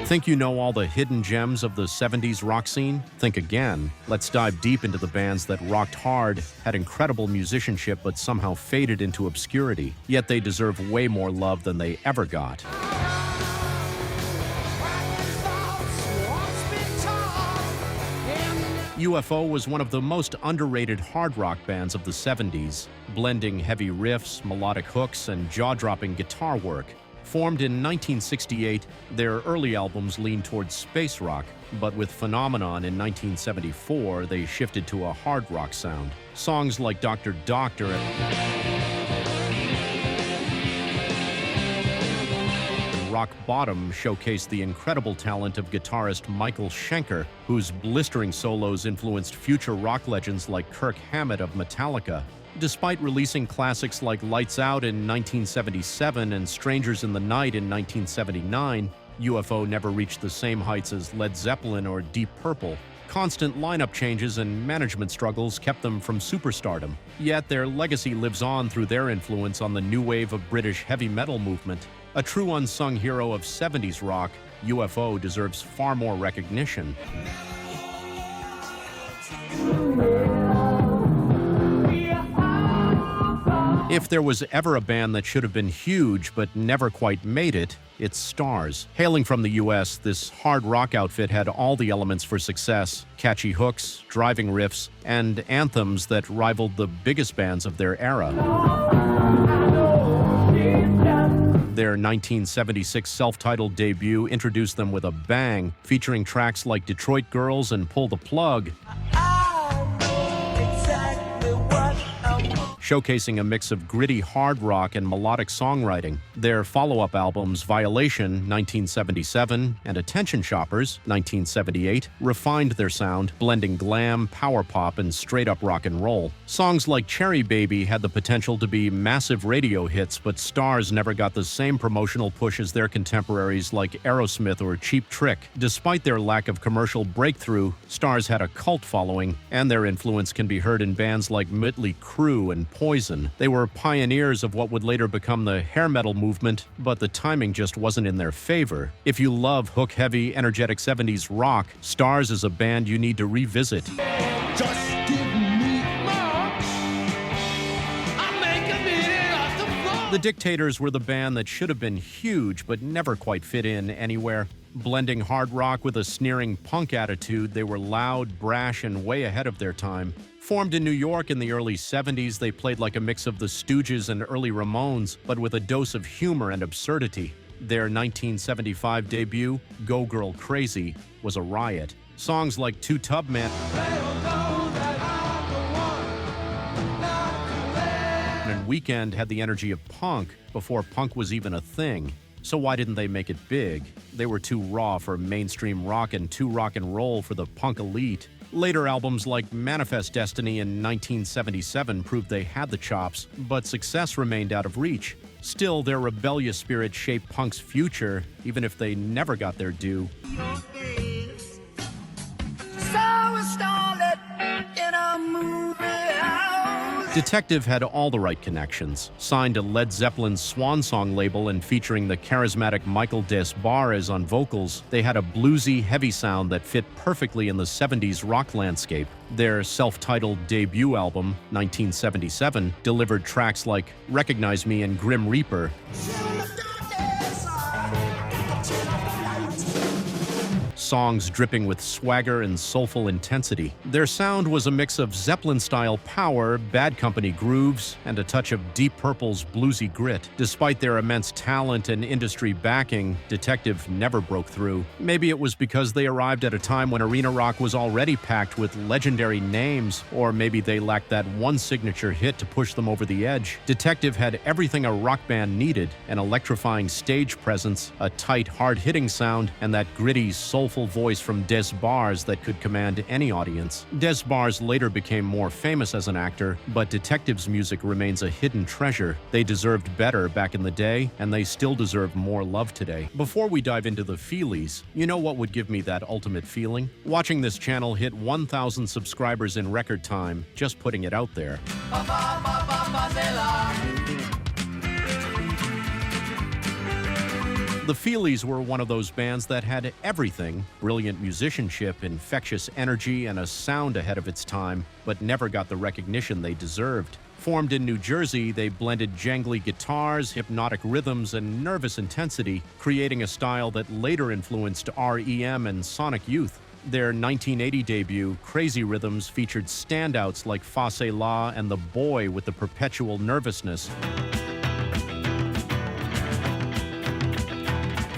Think you know all the hidden gems of the 70s rock scene? Think again. Let's dive deep into the bands that rocked hard, had incredible musicianship, but somehow faded into obscurity. Yet they deserve way more love than they ever got. UFO was one of the most underrated hard rock bands of the 70s, blending heavy riffs, melodic hooks, and jaw-dropping guitar work. Formed in 1968, their early albums leaned towards space rock, but with Phenomenon in 1974, they shifted to a hard rock sound. Songs like Dr. Doctor and Rock Bottom showcased the incredible talent of guitarist Michael Schenker, whose blistering solos influenced future rock legends like Kirk Hammett of Metallica. Despite releasing classics like Lights Out in 1977 and Strangers in the Night in 1979, UFO never reached the same heights as Led Zeppelin or Deep Purple. Constant lineup changes and management struggles kept them from superstardom. Yet their legacy lives on through their influence on the new wave of British heavy metal movement. A true unsung hero of 70s rock, UFO deserves far more recognition. If there was ever a band that should have been huge but never quite made it, it's Starz. Hailing from the US, this hard rock outfit had all the elements for success: catchy hooks, driving riffs, and anthems that rivaled the biggest bands of their era. Their 1976 self-titled debut introduced them with a bang, featuring tracks like Detroit Girls and Pull the Plug, showcasing a mix of gritty hard rock and melodic songwriting. Their follow-up albums, Violation, 1977, and Attention Shoppers, 1978, refined their sound, blending glam, power pop, and straight-up rock and roll. Songs like Cherry Baby had the potential to be massive radio hits, but Starz never got the same promotional push as their contemporaries like Aerosmith or Cheap Trick. Despite their lack of commercial breakthrough, Starz had a cult following, and their influence can be heard in bands like Mötley Crüe and Poison. They were pioneers of what would later become the hair metal movement, but the timing just wasn't in their favor. If you love hook-heavy, energetic 70s rock, Starz is a band you need to revisit. Just give me more. I'll make a minute off the floor. The Dictators were the band that should have been huge but never quite fit in anywhere. Blending hard rock with a sneering punk attitude, they were loud, brash, and way ahead of their time. Formed in New York in the early 70s, they played like a mix of the Stooges and early Ramones, but with a dose of humor and absurdity. Their 1975 debut, Go Girl Crazy, was a riot. Songs like Two Tub Man and Weekend had the energy of punk before punk was even a thing. So why didn't they make it big? They were too raw for mainstream rock and too rock and roll for the punk elite. Later albums like Manifest Destiny in 1977 proved they had the chops, but success remained out of reach. Still, their rebellious spirit shaped punk's future, even if they never got their due. Detective had all the right connections. Signed to Led Zeppelin's Swan Song label and featuring the charismatic Michael Des Barres on vocals, they had a bluesy, heavy sound that fit perfectly in the 70s rock landscape. Their self-titled debut album, 1977, delivered tracks like Recognize Me and Grim Reaper, songs dripping with swagger and soulful intensity. Their sound was a mix of Zeppelin-style power, Bad Company grooves, and a touch of Deep Purple's bluesy grit. Despite their immense talent and industry backing, Detective never broke through. Maybe it was because they arrived at a time when arena rock was already packed with legendary names, or maybe they lacked that one signature hit to push them over the edge. Detective had everything a rock band needed: an electrifying stage presence, a tight, hard-hitting sound, and that gritty, soulful voice from Des Barres that could command any audience. Des Barres later became more famous as an actor, but Detective's music remains a hidden treasure. They deserved better back in the day, and they still deserve more love today. Before we dive into the Feelies, you know what would give me that ultimate feeling? Watching this channel hit 1,000 subscribers in record time, just putting it out there. The Feelies were one of those bands that had everything: brilliant musicianship, infectious energy, and a sound ahead of its time, but never got the recognition they deserved. Formed in New Jersey, they blended jangly guitars, hypnotic rhythms, and nervous intensity, creating a style that later influenced REM and Sonic Youth. Their 1980 debut, Crazy Rhythms, featured standouts like Fa Se La and The Boy with the Perpetual Nervousness.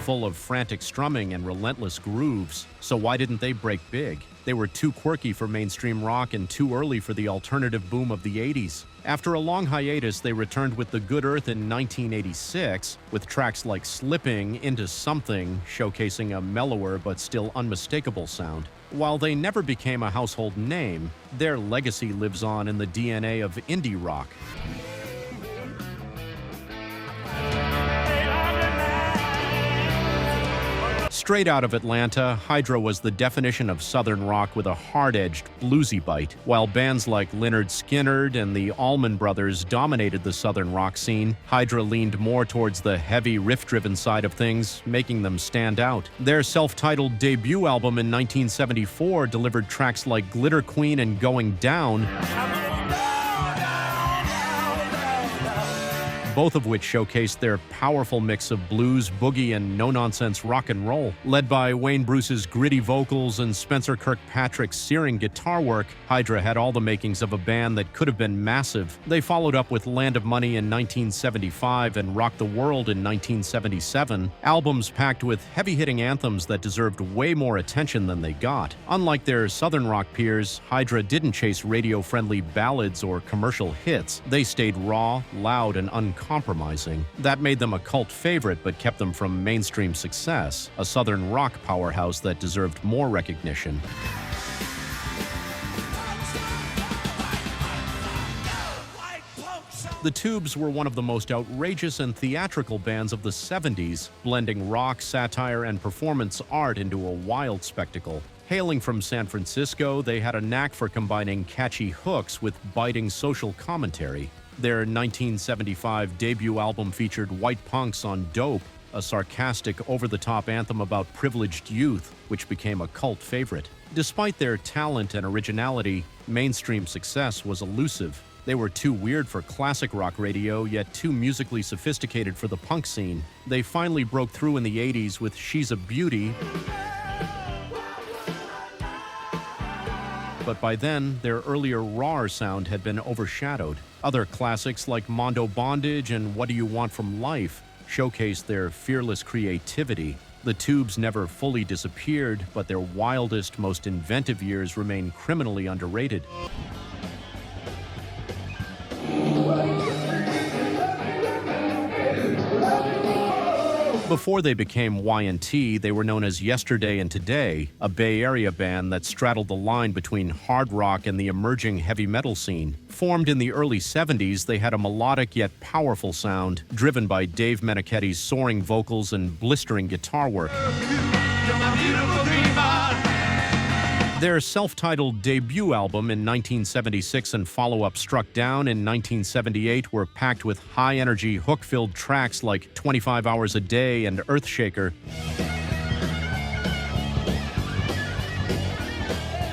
Full of frantic strumming and relentless grooves. So why didn't they break big? They were too quirky for mainstream rock and too early for the alternative boom of the 80s. After a long hiatus, they returned with The Good Earth in 1986, with tracks like Slipping, Into Something, showcasing a mellower but still unmistakable sound. While they never became a household name, their legacy lives on in the DNA of indie rock. Straight out of Atlanta, Hydra was the definition of southern rock with a hard-edged, bluesy bite. While bands like Lynyrd Skynyrd and the Allman Brothers dominated the southern rock scene, Hydra leaned more towards the heavy, riff-driven side of things, making them stand out. Their self-titled debut album in 1974 delivered tracks like Glitter Queen and Going Down, both of which showcased their powerful mix of blues, boogie, and no-nonsense rock and roll. Led by Wayne Bruce's gritty vocals and Spencer Kirkpatrick's searing guitar work, Hydra had all the makings of a band that could have been massive. They followed up with Land of Money in 1975 and Rock the World in 1977, albums packed with heavy-hitting anthems that deserved way more attention than they got. Unlike their southern rock peers, Hydra didn't chase radio-friendly ballads or commercial hits. They stayed raw, loud, and uncompromising. That made them a cult favorite but kept them from mainstream success, a southern rock powerhouse that deserved more recognition. The Tubes were one of the most outrageous and theatrical bands of the 70s, blending rock, satire, and performance art into a wild spectacle. Hailing from San Francisco, they had a knack for combining catchy hooks with biting social commentary. Their 1975 debut album featured White Punks on Dope, a sarcastic, over-the-top anthem about privileged youth, which became a cult favorite. Despite their talent and originality, mainstream success was elusive. They were too weird for classic rock radio, yet too musically sophisticated for the punk scene. They finally broke through in the 80s with She's a Beauty, but by then, their earlier rawer sound had been overshadowed. Other classics like Mondo Bondage and What Do You Want From Life showcased their fearless creativity. The Tubes never fully disappeared, but their wildest, most inventive years remain criminally underrated. Before they became Y&T, they were known as Yesterday and Today, a Bay Area band that straddled the line between hard rock and the emerging heavy metal scene. Formed in the early 70s, they had a melodic yet powerful sound, driven by Dave Meniketti's soaring vocals and blistering guitar work. Their self-titled debut album in 1976 and follow-up Struck Down in 1978 were packed with high-energy, hook-filled tracks like 25 Hours a Day and Earthshaker,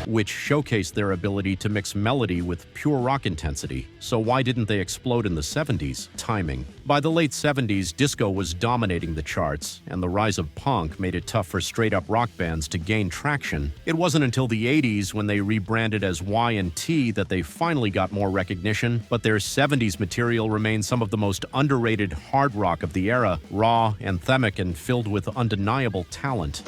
which showcased their ability to mix melody with pure rock intensity. So why didn't they explode in the 70s? Timing. By the late 70s, disco was dominating the charts, and the rise of punk made it tough for straight-up rock bands to gain traction. It wasn't until the 80s, when they rebranded as Y&T, that they finally got more recognition, but their 70s material remains some of the most underrated hard rock of the era, raw, anthemic, and filled with undeniable talent.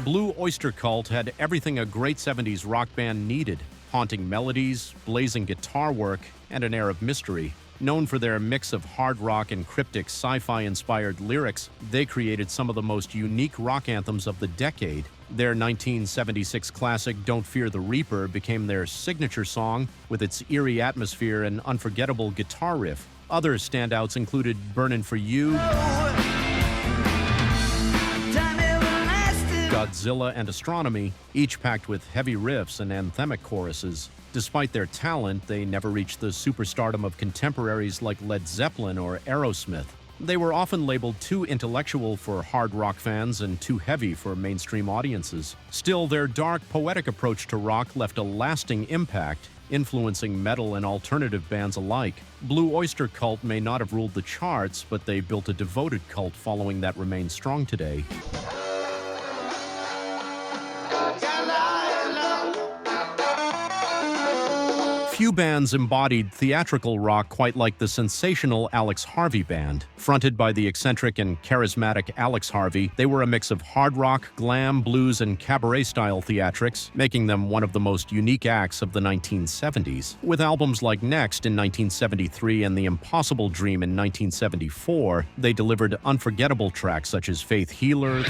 Blue Öyster Cult had everything a great 70s rock band needed: haunting melodies, blazing guitar work, and an air of mystery. Known for their mix of hard rock and cryptic sci-fi-inspired lyrics, they created some of the most unique rock anthems of the decade. Their 1976 classic Don't Fear the Reaper became their signature song, with its eerie atmosphere and unforgettable guitar riff. Other standouts included Burnin' for You, Godzilla, and Astronomy, each packed with heavy riffs and anthemic choruses. Despite their talent, they never reached the superstardom of contemporaries like Led Zeppelin or Aerosmith. They were often labeled too intellectual for hard rock fans and too heavy for mainstream audiences. Still, their dark, poetic approach to rock left a lasting impact, influencing metal and alternative bands alike. Blue Öyster cult may not have ruled the charts, but they built a devoted cult following that remains strong today. Few bands embodied theatrical rock quite like the sensational Alex Harvey band. Fronted by the eccentric and charismatic Alex Harvey, they were a mix of hard rock, glam, blues, and cabaret-style theatrics, making them one of the most unique acts of the 1970s. With albums like Next in 1973 and The Impossible Dream in 1974, they delivered unforgettable tracks such as Faith Healer,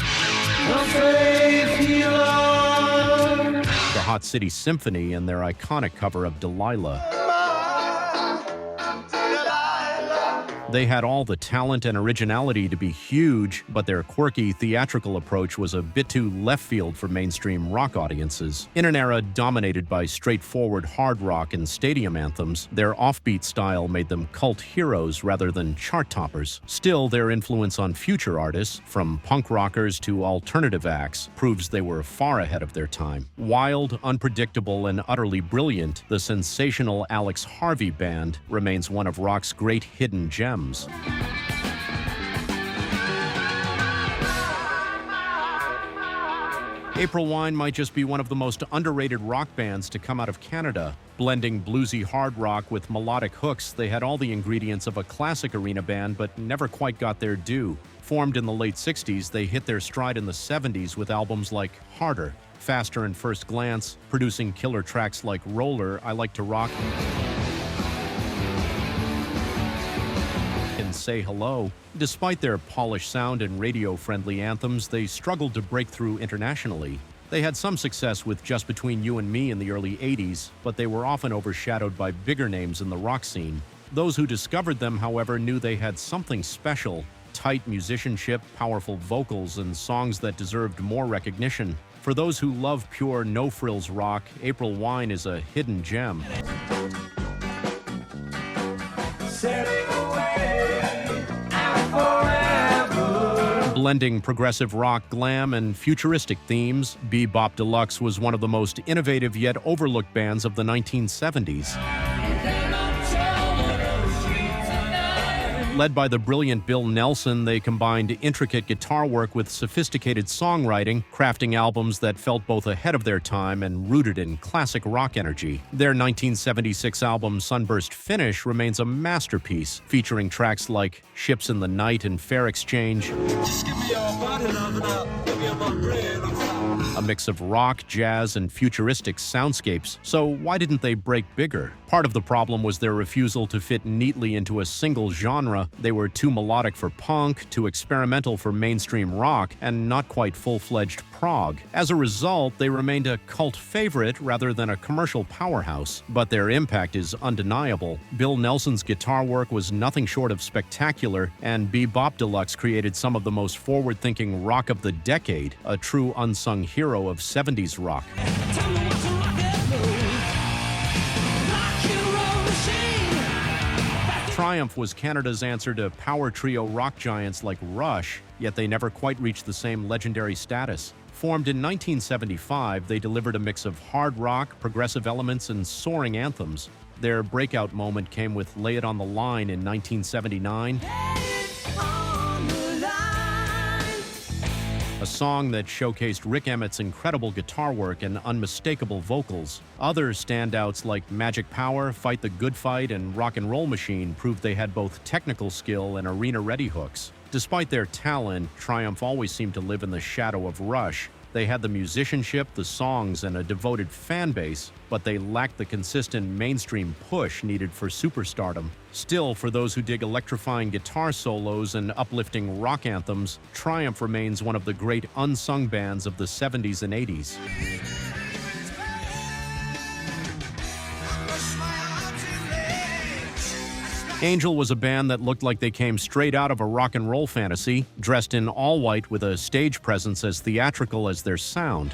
the Hot City Symphony, and their iconic cover of Delilah. They had all the talent and originality to be huge, but their quirky theatrical approach was a bit too left field for mainstream rock audiences. In an era dominated by straightforward hard rock and stadium anthems, their offbeat style made them cult heroes rather than chart toppers. Still, their influence on future artists, from punk rockers to alternative acts, proves they were far ahead of their time. Wild, unpredictable, and utterly brilliant, the sensational Alex Harvey band remains one of rock's great hidden gems. April Wine might just be one of the most underrated rock bands to come out of Canada. Blending bluesy hard rock with melodic hooks, they had all the ingredients of a classic arena band but never quite got their due. Formed in the late 60s, they hit their stride in the 70s with albums like Harder, Faster and First Glance, producing killer tracks like Roller, I Like to Rock, and Say Hello. Despite their polished sound and radio-friendly anthems, they struggled to break through internationally. They had some success with Just Between You and Me in the early 80s, but they were often overshadowed by bigger names in the rock scene. Those who discovered them, however, knew they had something special: tight musicianship, powerful vocals, and songs that deserved more recognition. For those who love pure, no-frills rock, April Wine is a hidden gem. Blending progressive rock, glam, and futuristic themes, Bop Deluxe was one of the most innovative yet overlooked bands of the 1970s. Led by the brilliant Bill Nelson, they combined intricate guitar work with sophisticated songwriting, crafting albums that felt both ahead of their time and rooted in classic rock energy. Their 1976 album Sunburst Finish remains a masterpiece, featuring tracks like Ships in the Night and Fair Exchange, a mix of rock, jazz, and futuristic soundscapes. So why didn't they break bigger? Part of the problem was their refusal to fit neatly into a single genre. They were too melodic for punk, too experimental for mainstream rock, and not quite full-fledged prog. As a result, they remained a cult favorite rather than a commercial powerhouse. But their impact is undeniable. Bill Nelson's guitar work was nothing short of spectacular, and Bop Deluxe created some of the most forward-thinking rock of the decade, a true unsung hero of 70s rock. Triumph was Canada's answer to power trio rock giants like Rush, yet they never quite reached the same legendary status. Formed in 1975, they delivered a mix of hard rock, progressive elements, and soaring anthems. Their breakout moment came with Lay It on the Line in 1979. A song that showcased Rick Emmett's incredible guitar work and unmistakable vocals. Other standouts like Magic Power, Fight the Good Fight, and Rock and Roll Machine proved they had both technical skill and arena-ready hooks. Despite their talent, Triumph always seemed to live in the shadow of Rush. They had the musicianship, the songs, and a devoted fan base, but they lacked the consistent mainstream push needed for superstardom. Still, for those who dig electrifying guitar solos and uplifting rock anthems, Triumph remains one of the great unsung bands of the 70s and 80s. Angel was a band that looked like they came straight out of a rock and roll fantasy, dressed in all white with a stage presence as theatrical as their sound.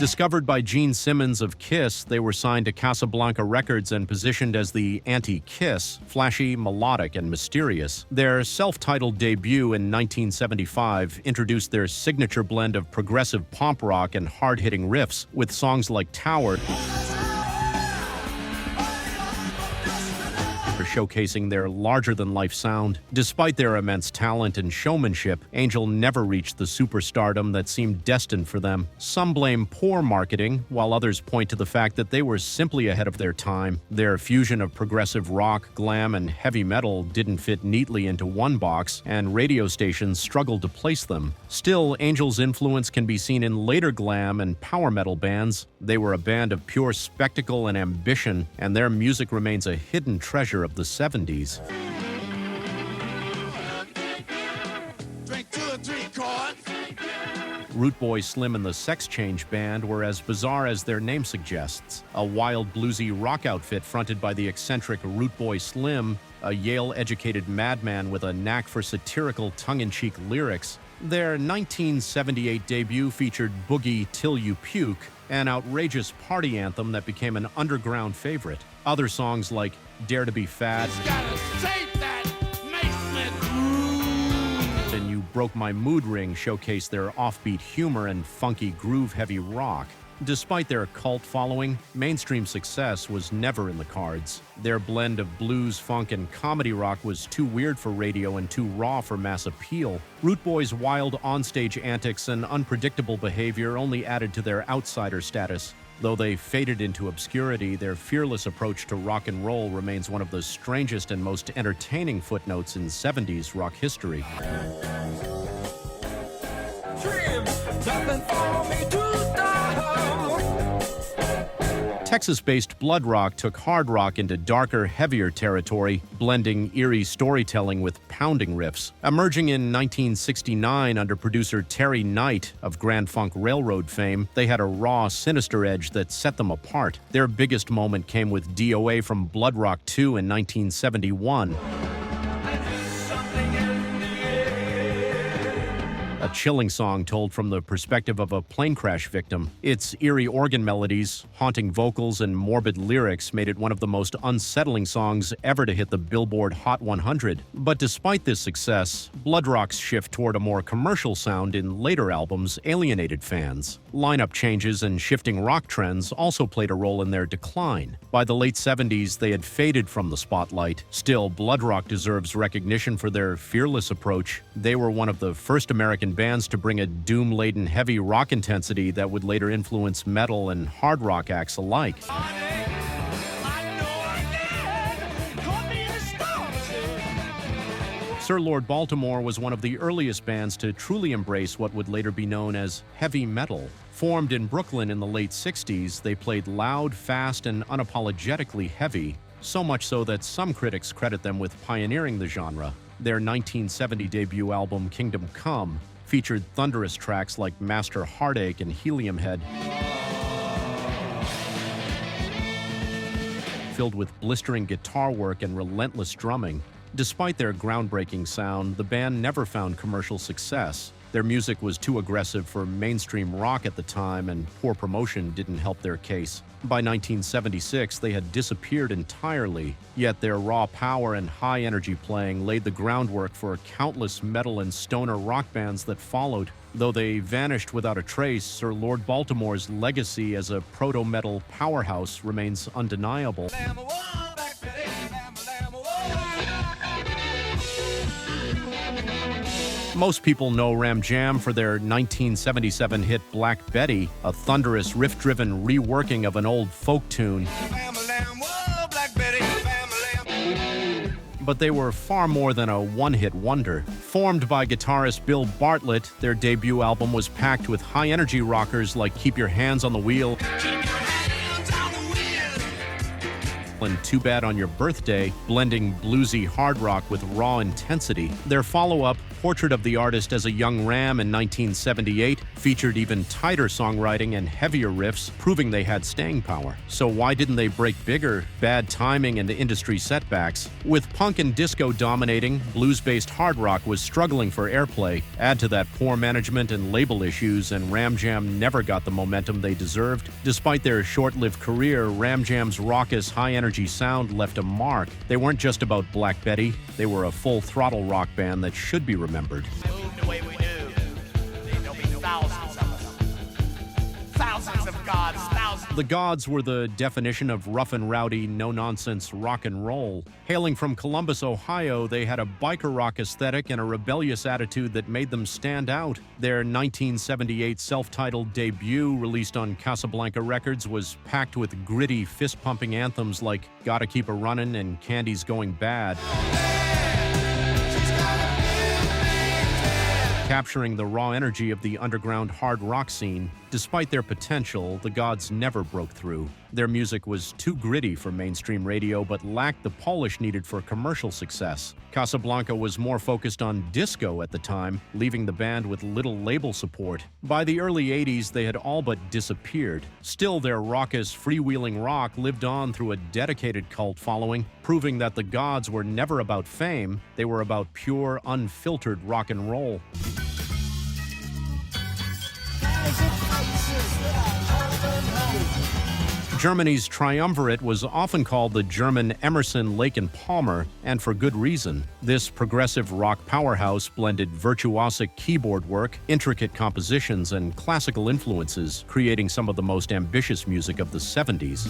Discovered by Gene Simmons of Kiss, they were signed to Casablanca Records and positioned as the anti-Kiss, flashy, melodic, and mysterious. Their self-titled debut in 1975 introduced their signature blend of progressive pop rock and hard-hitting riffs, with songs like Tower showcasing their larger-than-life sound. Despite their immense talent and showmanship, Angel never reached the superstardom that seemed destined for them. Some blame poor marketing, while others point to the fact that they were simply ahead of their time. Their fusion of progressive rock, glam, and heavy metal didn't fit neatly into one box, and radio stations struggled to place them. Still, Angel's influence can be seen in later glam and power metal bands. They were a band of pure spectacle and ambition, and their music remains a hidden treasure of the 70s. Drink 2 or 3 cards. Root Boy Slim and the Sex Change Band were as bizarre as their name suggests. A wild bluesy rock outfit fronted by the eccentric Root Boy Slim, a Yale-educated madman with a knack for satirical tongue-in-cheek lyrics. Their 1978 debut featured Boogie Till You Puke, an outrageous party anthem that became an underground favorite. Other songs like Dare to Be Fat and You Broke My Mood Ring showcase their offbeat humor and funky groove-heavy rock. Despite their cult following, mainstream success was never in the cards. Their blend of blues, funk, and comedy rock was too weird for radio and too raw for mass appeal. Root Boy's wild onstage antics and unpredictable behavior only added to their outsider status. Though they faded into obscurity, their fearless approach to rock and roll remains one of the strangest and most entertaining footnotes in 70s rock history. Texas-based Bloodrock took hard rock into darker, heavier territory, blending eerie storytelling with pounding riffs. Emerging in 1969 under producer Terry Knight of Grand Funk Railroad fame, they had a raw, sinister edge that set them apart. Their biggest moment came with DOA from Bloodrock 2 in 1971. A chilling song told from the perspective of a plane crash victim. Its eerie organ melodies, haunting vocals, and morbid lyrics made it one of the most unsettling songs ever to hit the Billboard Hot 100. But despite this success, Bloodrock's shift toward a more commercial sound in later albums alienated fans. Lineup changes and shifting rock trends also played a role in their decline. By the late 70s, they had faded from the spotlight. Still, Bloodrock deserves recognition for their fearless approach. They were one of the first American bands to bring a doom-laden heavy rock intensity that would later influence metal and hard rock acts alike. Sir Lord Baltimore was one of the earliest bands to truly embrace what would later be known as heavy metal. Formed in Brooklyn in the late 60s, they played loud, fast, and unapologetically heavy, so much so that some critics credit them with pioneering the genre. Their 1970 debut album, Kingdom Come, featured thunderous tracks like Master Heartache and Helium Head, filled with blistering guitar work and relentless drumming. Despite their groundbreaking sound, the band never found commercial success. Their music was too aggressive for mainstream rock at the time, and poor promotion didn't help their case. By 1976, they had disappeared entirely, yet their raw power and high-energy playing laid the groundwork for countless metal and stoner rock bands that followed. Though they vanished without a trace, Sir Lord Baltimore's legacy as a proto-metal powerhouse remains undeniable. Most people know Ram Jam for their 1977 hit Black Betty, a thunderous riff-driven reworking of an old folk tune. But they were far more than a one-hit wonder. Formed by guitarist Bill Bartlett, their debut album was packed with high-energy rockers like Keep Your Hands on the Wheel and Too Bad on Your Birthday, blending bluesy hard rock with raw intensity. Their follow-up, Portrait of the Artist as a Young Ram in 1978, featured even tighter songwriting and heavier riffs, proving they had staying power. So why didn't they break bigger? Bad timing and industry setbacks. With punk and disco dominating, blues-based hard rock was struggling for airplay. Add to that poor management and label issues, and Ram Jam never got the momentum they deserved. Despite their short-lived career, Ram Jam's raucous, high-energy sound left a mark. They weren't just about Black Betty, they were a full-throttle rock band that should be remembered. Move the way we do. There'll be thousands of us. Thousands of gods, thousands. The Godz were the definition of rough and rowdy, no-nonsense rock and roll. Hailing from Columbus, Ohio, they had a biker rock aesthetic and a rebellious attitude that made them stand out. Their 1978 self-titled debut, released on Casablanca Records, was packed with gritty, fist-pumping anthems like Gotta Keep a Runnin' and Candy's Going Bad. Capturing the raw energy of the underground hard rock scene. Despite their potential, the Godz never broke through. Their music was too gritty for mainstream radio, but lacked the polish needed for commercial success. Casablanca was more focused on disco at the time, leaving the band with little label support. By the early 80s, they had all but disappeared. Still, their raucous, freewheeling rock lived on through a dedicated cult following, proving that the Godz were never about fame, they were about pure, unfiltered rock and roll. Germany's Triumvirat was often called the German Emerson, Lake and Palmer, and for good reason. This progressive rock powerhouse blended virtuosic keyboard work, intricate compositions, and classical influences, creating some of the most ambitious music of the 70s.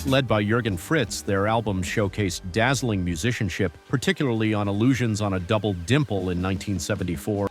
Led by Jürgen Fritz, their album showcased dazzling musicianship, particularly on Illusions on a Double Dimple in 1974.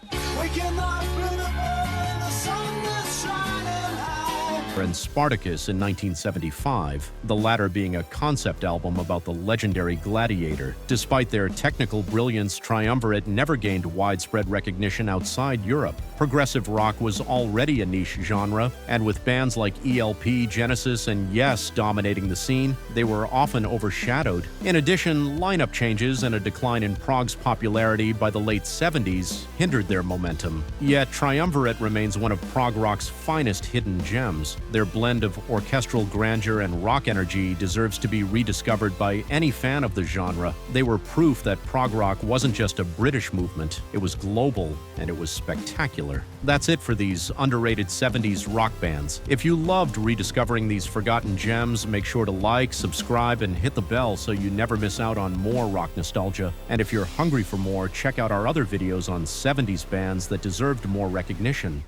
And Spartacus in 1975, the latter being a concept album about the legendary gladiator. Despite their technical brilliance, Triumvirat never gained widespread recognition outside Europe. Progressive rock was already a niche genre, and with bands like ELP, Genesis, and Yes dominating the scene, they were often overshadowed. In addition, lineup changes and a decline in prog's popularity by the late 70s hindered their momentum. Yet Triumvirat remains one of prog rock's finest hidden gems. Their blend of orchestral grandeur and rock energy deserves to be rediscovered by any fan of the genre. They were proof that prog rock wasn't just a British movement, it was global, and it was spectacular. That's it for these underrated 70s rock bands. If you loved rediscovering these forgotten gems, make sure to like, subscribe, and hit the bell so you never miss out on more rock nostalgia. And if you're hungry for more, check out our other videos on 70s bands that deserved more recognition.